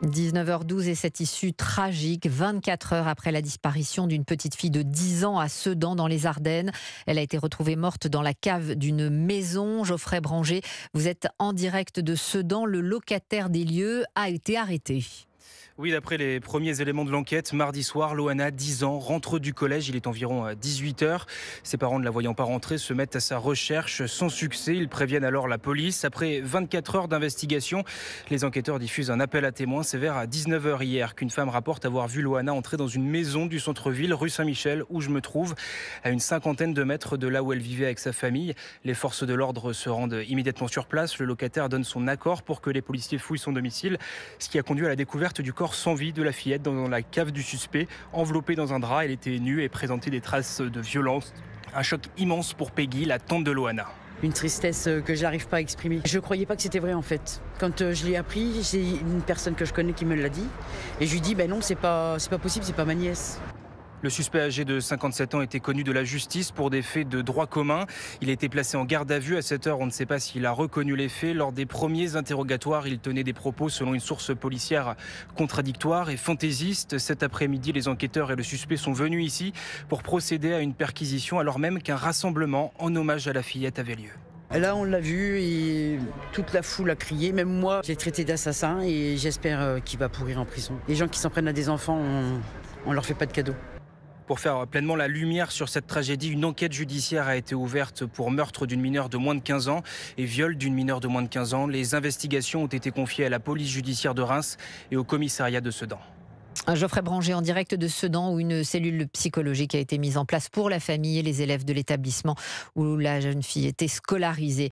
année. 19h12 et cette issue tragique, 24 heures après la disparition d'une petite fille de 10 ans à Sedan dans les Ardennes. Elle a été retrouvée morte dans la cave d'une maison. Geoffrey Branger, vous êtes en direct de Sedan. Le locataire des lieux a été arrêté. Oui, d'après les premiers éléments de l'enquête, mardi soir, Loana, 10 ans, rentre du collège. Il est environ 18h. Ses parents, ne la voyant pas rentrer, se mettent à sa recherche sans succès. Ils préviennent alors la police. Après 24 heures d'investigation, les enquêteurs diffusent un appel à témoins. C'est vers 19h hier qu'une femme rapporte avoir vu Loana entrer dans une maison du centre-ville, rue Saint-Michel, où je me trouve, à une cinquantaine de mètres de là où elle vivait avec sa famille. Les forces de l'ordre se rendent immédiatement sur place. Le locataire donne son accord pour que les policiers fouillent son domicile, ce qui a conduit à la découverte du corps sans vie de la fillette dans la cave du suspect. Enveloppée dans un drap, elle était nue et présentait des traces de violence. Un choc immense pour Peggy, la tante de Loana. Une tristesse que je n'arrive pas à exprimer. Je ne croyais pas que c'était vrai en fait. Quand je l'ai appris, c'est une personne que je connais qui me l'a dit. Et je lui dis, non, c'est pas possible, c'est pas ma nièce. Le suspect âgé de 57 ans était connu de la justice pour des faits de droit commun. Il a été placé en garde à vue. À cette heure, on ne sait pas s'il a reconnu les faits. Lors des premiers interrogatoires, il tenait des propos, selon une source policière, contradictoires et fantaisistes. Cet après-midi, les enquêteurs et le suspect sont venus ici pour procéder à une perquisition, alors même qu'un rassemblement en hommage à la fillette avait lieu. Là, on l'a vu et toute la foule a crié. Même moi, j'ai traité d'assassin et j'espère qu'il va pourrir en prison. Les gens qui s'en prennent à des enfants, on leur fait pas de cadeaux. Pour faire pleinement la lumière sur cette tragédie, une enquête judiciaire a été ouverte pour meurtre d'une mineure de moins de 15 ans et viol d'une mineure de moins de 15 ans. Les investigations ont été confiées à la police judiciaire de Reims et au commissariat de Sedan. Geoffrey Branger en direct de Sedan, où une cellule psychologique a été mise en place pour la famille et les élèves de l'établissement où la jeune fille était scolarisée.